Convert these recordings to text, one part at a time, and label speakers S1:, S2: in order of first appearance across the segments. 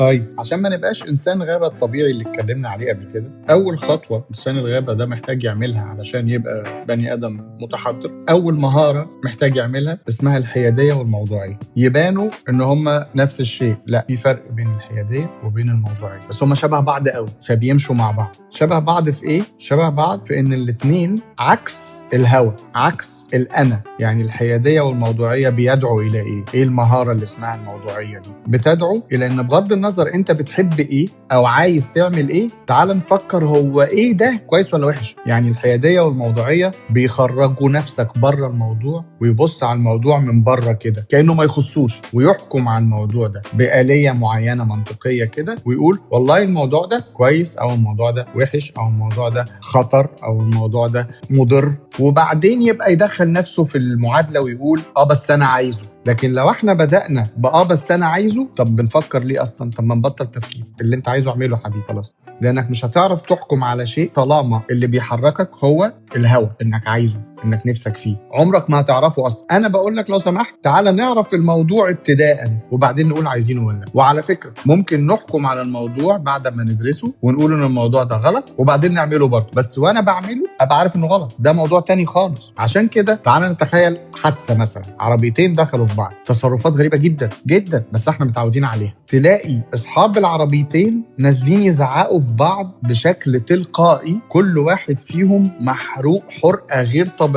S1: طيب عشان ما نبقاش انسان غابه الطبيعي اللي اتكلمنا عليه قبل كده، اول خطوه انسان الغابه ده محتاج يعملها علشان يبقى بني ادم متحضر، اول مهاره محتاج يعملها اسمها الحياديه والموضوعيه. يبانوا ان هما نفس الشيء، لا، في فرق بين الحياديه وبين الموضوعيه، بس هما شبه بعض قوي فبيمشوا مع بعض. شبه بعض في ايه؟ شبه بعض في ان الاتنين عكس الهوى، عكس الانا. يعني الحياديه والموضوعيه بيدعوا الى ايه؟ ايه المهاره اللي اسمها الموضوعيه دي؟ بتدعو الى ان بغض النظر انت بتحب ايه او عايز تعمل ايه، تعال نفكر هو ايه ده، كويس ولا وحش. يعني الحياديه والموضوعيه بيخرجوا نفسك بره الموضوع ويبص على الموضوع من بره كده كانه ما يخصوش، ويحكم على الموضوع ده بآلية معينه منطقيه كده، ويقول والله الموضوع ده كويس او الموضوع ده وحش او الموضوع ده خطر او الموضوع ده مضر، وبعدين يبقى يدخل نفسه في المعادله ويقول بس انا عايزه. لكن لو احنا بدأنا بس انا عايزه، طب بنفكر ليه اصلا؟ طب ما نبطل تفكير، اللي انت عايزه اعمله حبيبي خلاص، لانك مش هتعرف تحكم على شيء طالما اللي بيحركك هو الهوى، انك عايزه، انك نفسك فيه، عمرك ما هتعرفه اصلا. انا بقول لك لو سمحت تعالى نعرف الموضوع ابتداء وبعدين نقول عايزينه ولا. وعلى فكره ممكن نحكم على الموضوع بعد ما ندرسه ونقول ان الموضوع ده غلط وبعدين نعمله برضه، بس وانا بعمله ابقى عارف انه غلط، ده موضوع تاني خالص. عشان كده تعالى نتخيل حادثه مثلا، عربيتين دخلوا في بعض، تصرفات غريبه جدا جدا بس احنا متعودين عليها. تلاقي اصحاب العربيتين نازلين يزعقوا في بعض بشكل تلقائي، كل واحد فيهم محروق حرقه غير طبيعيه.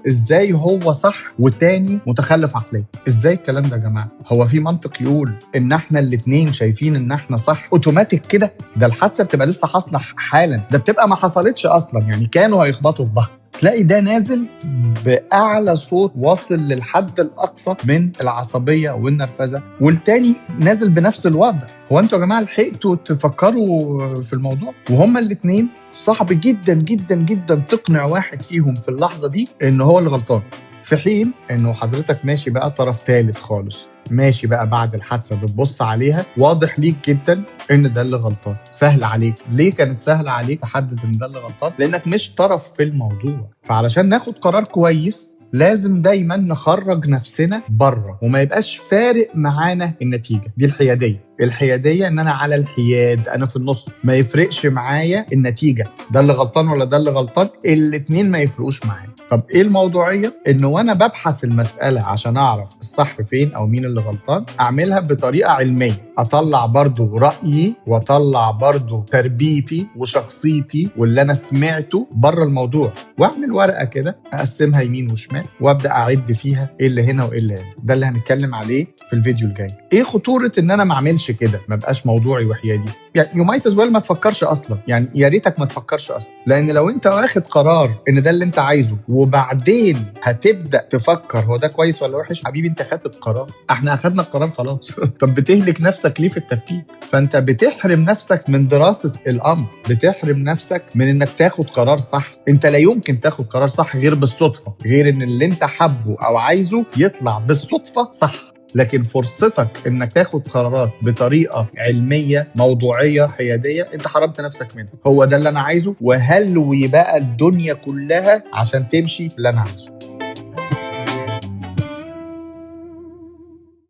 S1: ازاي هو صح والتاني متخلف عقليا؟ ازاي الكلام ده يا جماعه؟ هو في منطق يقول ان احنا الاتنين شايفين ان احنا صح اوتوماتيك كده؟ ده الحادثه بتبقى لسه حاصله حالا، ده بتبقى ما حصلتش اصلا، يعني كانوا هيخبطوا في بعض. تلاقي ده نازل بأعلى صوت واصل للحد الأقصى من العصبية والنرفزة، والتاني نازل بنفس الوضع. هو انتوا يا جماعة لحقتوا تفكروا في الموضوع؟ وهما الاتنين صعب جدا جدا جدا تقنع واحد فيهم في اللحظة دي ان هو اللي غلطان، في حين انه حضرتك ماشي بقى طرف ثالث خالص، ماشي بقى بعد الحادثه بتبص عليها واضح ليك جدا ان ده اللي غلطان. سهل عليك. ليه كانت سهله عليك تحدد ان ده اللي غلطان؟ لانك مش طرف في الموضوع. فعلشان ناخد قرار كويس لازم دايما نخرج نفسنا بره وما يبقاش فارق معانا النتيجه. دي الحياديه ان انا على الحياد، انا في النص، ما يفرقش معايا النتيجه، ده اللي غلطان ولا ده اللي غلطان، الاتنين ما يفرقوش معايا. طب ايه الموضوعيه؟ انه وانا ببحث المساله عشان اعرف الصح فين او مين اللي غلطان، اعملها بطريقه علميه، اطلع برضو رايي واطلع برضو تربيتي وشخصيتي واللي انا سمعته بره الموضوع، واعمل ورقه كده اقسمها يمين وشمال وابدا اعد فيها ايه اللي هنا وايه اللي هنا. ده اللي هنتكلم عليه في الفيديو الجاي. ايه خطوره ان انا ما اعملش كده، ما بقاش موضوعي وحيادي؟ يعني يو مايت از ويل ما تفكرش اصلا، يعني يا ريتك ما تفكرش اصلا، لان لو انت واخد قرار ان ده اللي انت عايزه وبعدين هتبدا تفكر هو ده كويس ولا وحش، حبيبي انت خدت القرار، احنا اخدنا القرار خلاص. طب بتهلك نفسك ليه في التفكير؟ فانت بتحرم نفسك من دراسه الامر، بتحرم نفسك من انك تاخد قرار صح. انت لا يمكن تاخد قرار صح غير بالصدفه، غير ان اللي انت حبه او عايزه يطلع بالصدفه صح. لكن فرصتك انك تاخد قرارات بطريقه علميه موضوعيه حياديه انت حرمت نفسك منها. هو ده اللي انا عايزه، وهلوي بقى الدنيا كلها عشان تمشي اللي انا عايزه.